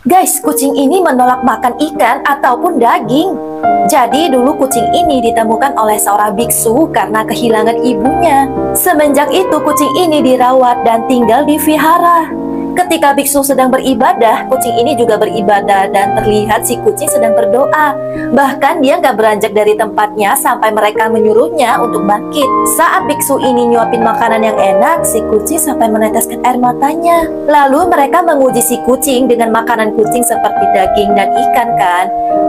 Guys, kucing ini menolak makan ikan ataupun daging. Jadi dulu kucing ini ditemukan oleh seorang biksu karena kehilangan ibunya. Semenjak itu kucing ini dirawat dan tinggal di vihara. Ketika biksu sedang beribadah, kucing ini juga beribadah dan terlihat si kucing sedang berdoa. Bahkan dia nggak beranjak dari tempatnya sampai mereka menyuruhnya untuk bangkit. Saat biksu ini nyuapin makanan yang enak, si kucing sampai meneteskan air matanya. Lalu mereka menguji si kucing dengan makanan kucing seperti daging dan ikan kan.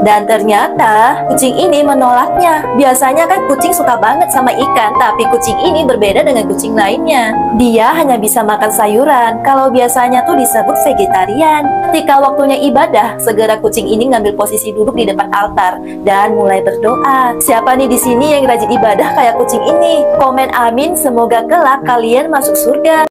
Dan ternyata kucing ini menolaknya. Biasanya kan kucing suka banget sama ikan, tapi kucing ini berbeda dengan kucing lainnya. Dia hanya bisa makan sayuran. Kalau biasanya tuh disebut vegetarian. Ketika waktunya ibadah, segera kucing ini ngambil posisi duduk di depan altar dan mulai berdoa. Siapa nih di sini yang rajin ibadah kayak kucing ini? Komen amin, semoga kelak kalian masuk surga.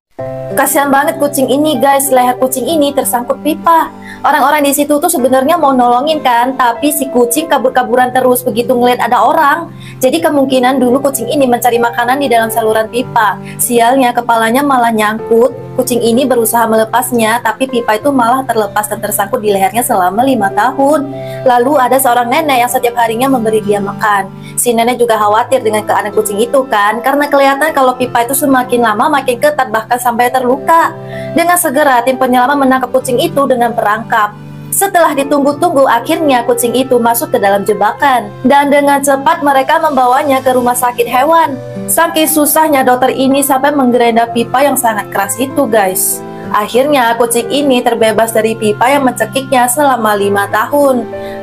Kasihan banget kucing ini guys, leher kucing ini tersangkut pipa. Orang-orang di situ tuh sebenarnya mau nolongin kan, tapi si kucing kabur-kaburan terus begitu ngeliat ada orang. Jadi kemungkinan dulu kucing ini mencari makanan di dalam saluran pipa. Sialnya kepalanya malah nyangkut. Kucing ini berusaha melepasnya, tapi pipa itu malah terlepas dan tersangkut di lehernya selama 5 tahun. Lalu ada seorang nenek yang setiap harinya memberi dia makan. Si nenek juga khawatir dengan keadaan kucing itu kan, karena kelihatan kalau pipa itu semakin lama makin ketat bahkan sampai terluka. Dengan segera tim penyelamat menangkap kucing itu dengan perangkap. Setelah ditunggu-tunggu, akhirnya kucing itu masuk ke dalam jebakan. Dan dengan cepat mereka membawanya ke rumah sakit hewan. Saking susahnya dokter ini sampai menggeledah pipa yang sangat keras itu guys. Akhirnya kucing ini terbebas dari pipa yang mencekiknya selama 5 tahun.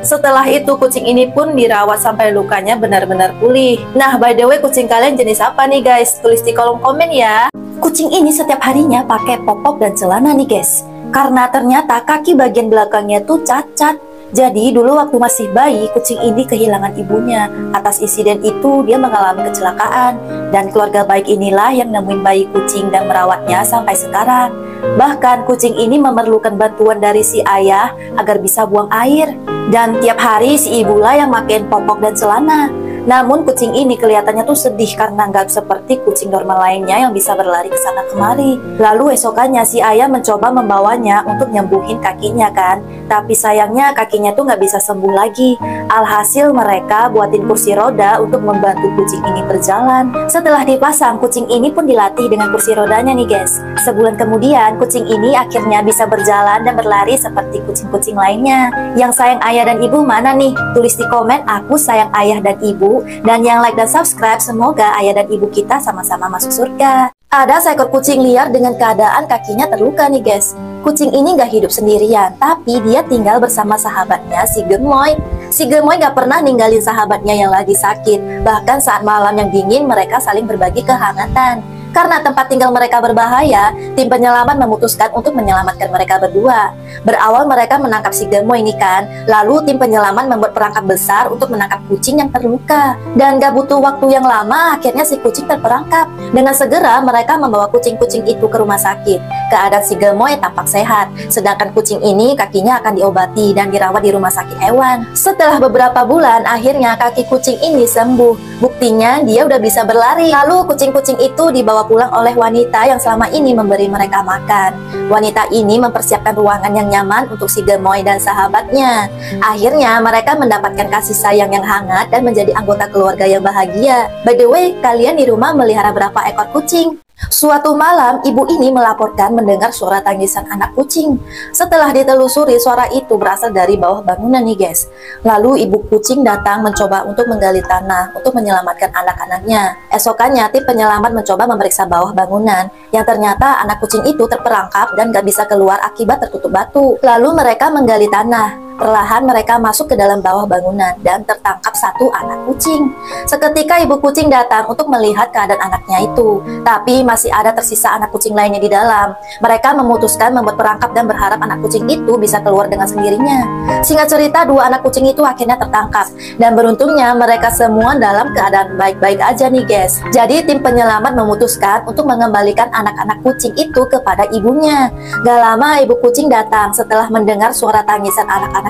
Setelah itu kucing ini pun dirawat sampai lukanya benar-benar pulih. Nah, by the way, kucing kalian jenis apa nih guys? Tulis di kolom komen ya. Kucing ini setiap harinya pakai popok dan celana nih guys. Karena ternyata kaki bagian belakangnya tuh cacat. Jadi dulu waktu masih bayi, kucing ini kehilangan ibunya. Atas insiden itu dia mengalami kecelakaan. Dan keluarga baik inilah yang nemuin bayi kucing dan merawatnya sampai sekarang. Bahkan kucing ini memerlukan bantuan dari si ayah agar bisa buang air. Dan tiap hari si ibulah yang makin popok dan celana. Namun kucing ini kelihatannya tuh sedih karena nggak seperti kucing normal lainnya yang bisa berlari ke sana kemari. Lalu esokannya si ayah mencoba membawanya untuk nyembuhin kakinya kan. Tapi sayangnya kakinya tuh nggak bisa sembuh lagi. Alhasil mereka buatin kursi roda untuk membantu kucing ini berjalan. Setelah dipasang, kucing ini pun dilatih dengan kursi rodanya nih guys. Sebulan kemudian kucing ini akhirnya bisa berjalan dan berlari seperti kucing-kucing lainnya. Yang sayang ayah dan ibu mana nih? Tulis di komen aku sayang ayah dan ibu. Dan yang like dan subscribe, semoga ayah dan ibu kita sama-sama masuk surga. Ada seekor kucing liar dengan keadaan kakinya terluka nih guys. Kucing ini gak hidup sendirian, tapi dia tinggal bersama sahabatnya si gemoy. Si gemoy gak pernah ninggalin sahabatnya yang lagi sakit. Bahkan saat malam yang dingin mereka saling berbagi kehangatan. Karena tempat tinggal mereka berbahaya, tim penyelamat memutuskan untuk menyelamatkan mereka berdua. Berawal mereka menangkap si gemoy ini kan, lalu tim penyelamat membuat perangkap besar untuk menangkap kucing yang terluka. Dan gak butuh waktu yang lama, akhirnya si kucing terperangkap. Dengan segera mereka membawa kucing-kucing itu ke rumah sakit. Keadaan si gemoy tampak sehat, sedangkan kucing ini kakinya akan diobati dan dirawat di rumah sakit hewan. Setelah beberapa bulan, akhirnya kaki kucing ini sembuh. Buktinya dia udah bisa berlari. Lalu kucing-kucing itu dibawa pulang oleh wanita yang selama ini memberi mereka makan. Wanita ini mempersiapkan ruangan yang nyaman untuk si gemoy dan sahabatnya. Akhirnya mereka mendapatkan kasih sayang yang hangat dan menjadi anggota keluarga yang bahagia. By the way, kalian di rumah melihara berapa ekor kucing? Suatu malam, ibu ini melaporkan mendengar suara tangisan anak kucing. Setelah ditelusuri, suara itu berasal dari bawah bangunan nih guys. Lalu ibu kucing datang mencoba untuk menggali tanah untuk menyelamatkan anak-anaknya. Esokannya, tim penyelamat mencoba memeriksa bawah bangunan, yang ternyata anak kucing itu terperangkap dan gak bisa keluar akibat tertutup batu. Lalu mereka menggali tanah. Perlahan mereka masuk ke dalam bawah bangunan dan tertangkap satu anak kucing. Seketika ibu kucing datang untuk melihat keadaan anaknya itu. Tapi masih ada tersisa anak kucing lainnya di dalam. Mereka memutuskan membuat perangkap dan berharap anak kucing itu bisa keluar dengan sendirinya. Singkat cerita, dua anak kucing itu akhirnya tertangkap. Dan beruntungnya mereka semua dalam keadaan baik-baik aja nih guys. Jadi tim penyelamat memutuskan untuk mengembalikan anak-anak kucing itu kepada ibunya. Gak lama ibu kucing datang setelah mendengar suara tangisan anak-anak.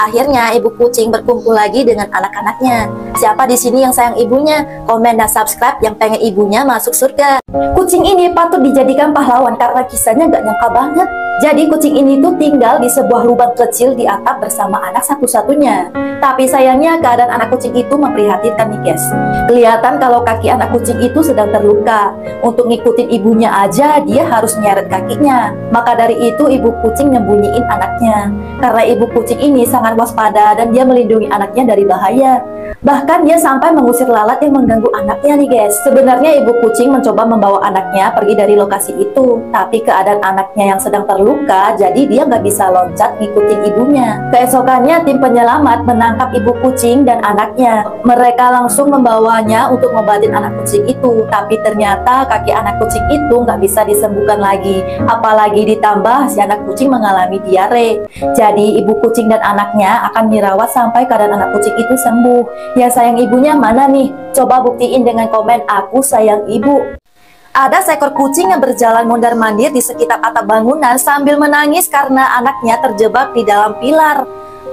Akhirnya ibu kucing berkumpul lagi dengan anak-anaknya. Siapa di sini yang sayang ibunya? Komen dan subscribe yang pengen ibunya masuk surga. Kucing ini patut dijadikan pahlawan karena kisahnya gak nyangka banget. Jadi kucing ini tuh tinggal di sebuah lubang kecil di atap bersama anak satu-satunya. Tapi sayangnya keadaan anak kucing itu memprihatinkan nih guys. Kelihatan kalau kaki anak kucing itu sedang terluka. Untuk ngikutin ibunya aja dia harus nyeret kakinya. Maka dari itu ibu kucing nyembunyiin anaknya. Karena ibu kucing ini sangat waspada dan dia melindungi anaknya dari bahaya. Bahkan dia sampai mengusir lalat yang mengganggu anaknya nih guys. Sebenarnya ibu kucing mencoba membawa anaknya pergi dari lokasi itu, tapi keadaan anaknya yang sedang terluka, jadi dia nggak bisa loncat ngikutin ibunya. Keesokannya tim penyelamat menangkap ibu kucing dan anaknya. Mereka langsung membawanya untuk ngobatin anak kucing itu, tapi ternyata kaki anak kucing itu nggak bisa disembuhkan lagi. Apalagi ditambah si anak kucing mengalami diare. Jadi ibu kucing dan anaknya akan dirawat sampai keadaan anak kucing itu sembuh. Ya sayang ibunya mana nih? Coba buktiin dengan komen aku sayang ibu. Ada seekor kucing yang berjalan mondar-mandir di sekitar atap bangunan sambil menangis karena anaknya terjebak di dalam pilar.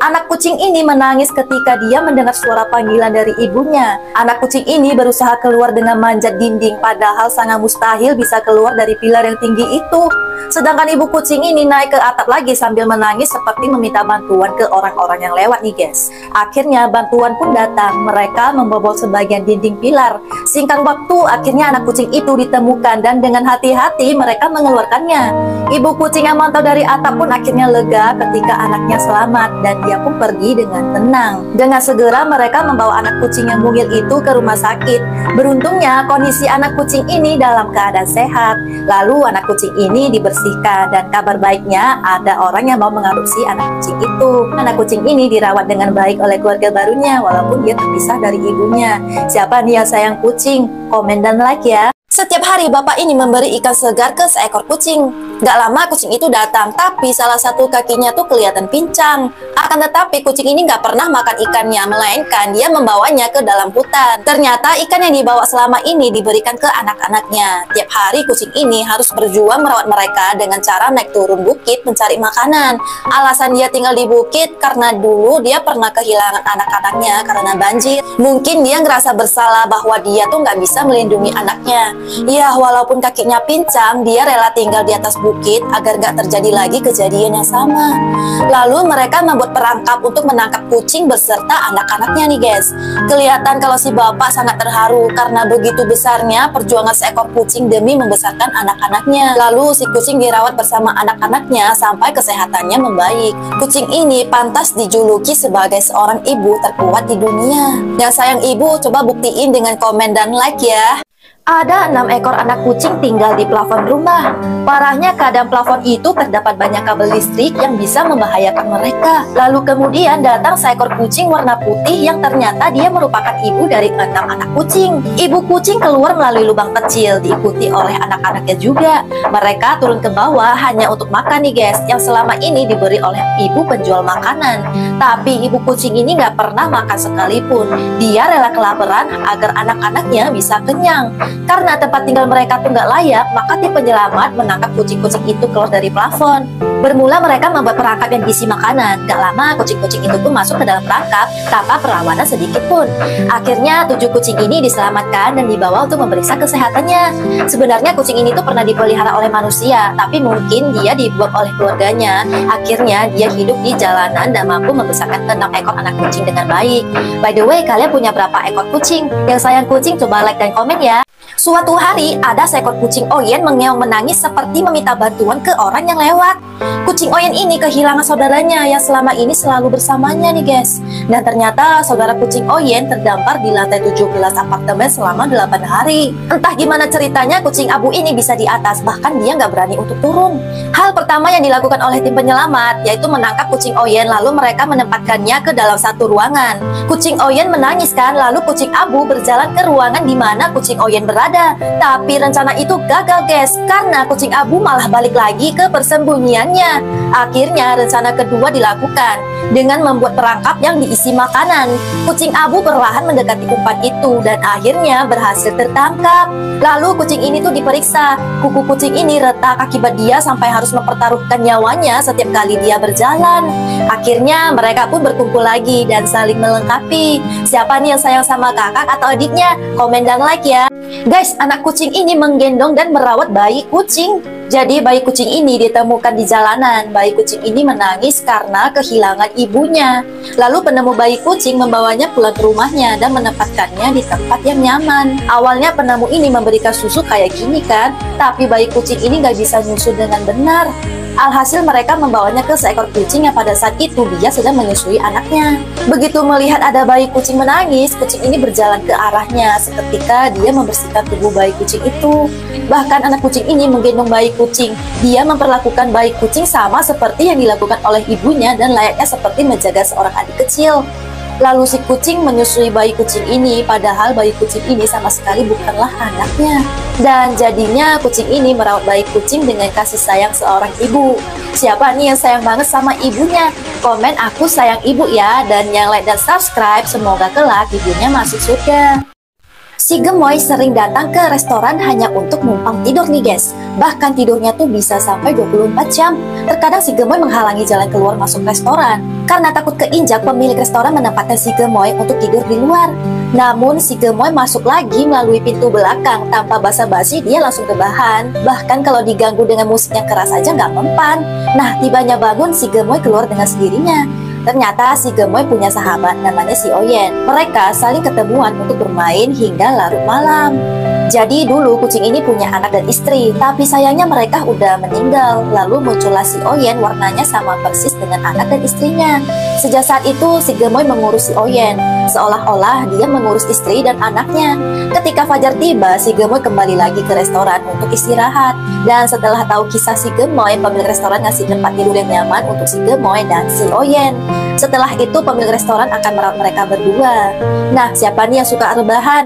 Anak kucing ini menangis ketika dia mendengar suara panggilan dari ibunya. Anak kucing ini berusaha keluar dengan manjat dinding, padahal sangat mustahil bisa keluar dari pilar yang tinggi itu. Sedangkan ibu kucing ini naik ke atap lagi sambil menangis seperti meminta bantuan ke orang-orang yang lewat nih guys. Akhirnya bantuan pun datang. Mereka membobol sebagian dinding pilar. Singkat waktu, akhirnya anak kucing itu ditemukan dan dengan hati-hati mereka mengeluarkannya. Ibu kucing yang mantau dari atap pun akhirnya lega ketika anaknya selamat dan dia pun pergi dengan tenang. Dengan segera mereka membawa anak kucing yang mungil itu ke rumah sakit. Beruntungnya kondisi anak kucing ini dalam keadaan sehat. Lalu anak kucing ini dibersihkan dan kabar baiknya ada orang yang mau mengadopsi anak kucing itu. Anak kucing ini dirawat dengan baik oleh keluarga barunya walaupun dia terpisah dari ibunya. Siapa nih yang sayang kucing? Komen dan like ya. Setiap hari bapak ini memberi ikan segar ke seekor kucing. Gak lama kucing itu datang, tapi salah satu kakinya tuh kelihatan pincang. Akan tetapi kucing ini gak pernah makan ikannya, melainkan dia membawanya ke dalam hutan. Ternyata ikan yang dibawa selama ini diberikan ke anak-anaknya. Tiap hari kucing ini harus berjuang merawat mereka dengan cara naik turun bukit mencari makanan. Alasan dia tinggal di bukit karena dulu dia pernah kehilangan anak-anaknya karena banjir. Mungkin dia ngerasa bersalah bahwa dia tuh gak bisa melindungi anaknya. Ya, walaupun kakinya pincang, dia rela tinggal di atas bukit agar gak terjadi lagi kejadian yang sama. Lalu mereka membuat perangkap untuk menangkap kucing beserta anak-anaknya nih guys. Kelihatan kalau si bapak sangat terharu karena begitu besarnya perjuangan seekor kucing demi membesarkan anak-anaknya. Lalu si kucing dirawat bersama anak-anaknya sampai kesehatannya membaik. Kucing ini pantas dijuluki sebagai seorang ibu terkuat di dunia. Yang sayang ibu, coba buktiin dengan komen dan like ya. Ada 6 ekor anak kucing tinggal di plafon rumah. Parahnya keadaan plafon itu terdapat banyak kabel listrik yang bisa membahayakan mereka. Lalu kemudian datang seekor kucing warna putih yang ternyata dia merupakan ibu dari 6 anak kucing. Ibu kucing keluar melalui lubang kecil, diikuti oleh anak-anaknya juga. Mereka turun ke bawah hanya untuk makan nih guys, yang selama ini diberi oleh ibu penjual makanan. Tapi ibu kucing ini nggak pernah makan sekalipun. Dia rela kelaparan agar anak-anaknya bisa kenyang. Karena tempat tinggal mereka tuh nggak layak, maka tim penyelamat menangkap kucing-kucing itu keluar dari plafon. Bermula mereka membuat perangkap yang diisi makanan. Gak lama kucing-kucing itu pun masuk ke dalam perangkap tanpa perlawanan sedikit pun. Akhirnya 7 kucing ini diselamatkan dan dibawa untuk memeriksa kesehatannya. Sebenarnya kucing ini tuh pernah dipelihara oleh manusia, tapi mungkin dia dibuang oleh keluarganya. Akhirnya dia hidup di jalanan dan mampu membesarkan 6 ekor anak kucing dengan baik. By the way, kalian punya berapa ekor kucing? Yang sayang kucing coba like dan komen ya. Suatu hari, ada seekor kucing Oyen mengeong menangis seperti meminta bantuan ke orang yang lewat. Kucing Oyen ini kehilangan saudaranya yang selama ini selalu bersamanya nih guys. Dan ternyata saudara kucing Oyen terdampar di lantai 17 apartemen selama 8 hari. Entah gimana ceritanya kucing Abu ini bisa di atas, bahkan dia nggak berani untuk turun. Hal pertama yang dilakukan oleh tim penyelamat yaitu menangkap kucing Oyen, lalu mereka menempatkannya ke dalam satu ruangan. Kucing Oyen menangis kan, lalu kucing Abu berjalan ke ruangan di mana kucing Oyen berada. Tapi rencana itu gagal guys, karena kucing Abu malah balik lagi ke persembunyiannya. Akhirnya rencana kedua dilakukan dengan membuat perangkap yang diisi makanan. Kucing Abu perlahan mendekati umpan itu dan akhirnya berhasil tertangkap. Lalu kucing ini tuh diperiksa. Kuku kucing ini retak akibat dia sampai harus mempertaruhkan nyawanya setiap kali dia berjalan. Akhirnya mereka pun berkumpul lagi dan saling melengkapi. Siapa nih yang sayang sama kakak atau adiknya? Komen dan like ya. Guys, anak kucing ini menggendong dan merawat bayi kucing. Jadi bayi kucing ini ditemukan di jalanan. Bayi kucing ini menangis karena kehilangan ibunya. Lalu penemu bayi kucing membawanya pulang ke rumahnya dan menempatkannya di tempat yang nyaman. Awalnya penemu ini memberikan susu kayak gini kan, tapi bayi kucing ini nggak bisa nyusu dengan benar. Alhasil mereka membawanya ke seekor kucing yang pada saat itu dia sedang menyusui anaknya. Begitu melihat ada bayi kucing menangis, kucing ini berjalan ke arahnya. Seketika dia membersihkan tubuh bayi kucing itu. Bahkan anak kucing ini menggendong bayi kucing. Dia memperlakukan bayi kucing sama seperti yang dilakukan oleh ibunya dan layaknya seperti menjaga seorang adik kecil. Lalu si kucing menyusui bayi kucing ini, padahal bayi kucing ini sama sekali bukanlah anaknya. Dan jadinya kucing ini merawat bayi kucing dengan kasih sayang seorang ibu. Siapa nih yang sayang banget sama ibunya? Komen aku sayang ibu ya, dan yang like dan subscribe, semoga kelak ibunya masuk surga. Si gemoy sering datang ke restoran hanya untuk numpang tidur nih guys. Bahkan tidurnya tuh bisa sampai 24 jam. Terkadang si gemoy menghalangi jalan keluar masuk restoran. Karena takut keinjak, pemilik restoran menempatkan si gemoy untuk tidur di luar. Namun si gemoy masuk lagi melalui pintu belakang. Tanpa basa-basi dia langsung rebahan. Bahkan kalau diganggu dengan musik yang keras aja nggak mempan. Nah, tibanya bangun, si gemoy keluar dengan sendirinya. Ternyata si gemoy punya sahabat namanya si Oyen. Mereka saling ketemuan untuk bermain hingga larut malam. Jadi dulu kucing ini punya anak dan istri, tapi sayangnya mereka udah meninggal. Lalu muncullah si Oyen, warnanya sama persis dengan anak dan istrinya. Sejak saat itu si gemoy mengurus si Oyen, seolah-olah dia mengurus istri dan anaknya. Ketika fajar tiba, si gemoy kembali lagi ke restoran untuk istirahat. Dan setelah tahu kisah si gemoy, pemilik restoran ngasih tempat tidur yang nyaman untuk si gemoy dan si Oyen. Setelah itu pemilik restoran akan merawat mereka berdua. Nah, siapa nih yang suka rebahan?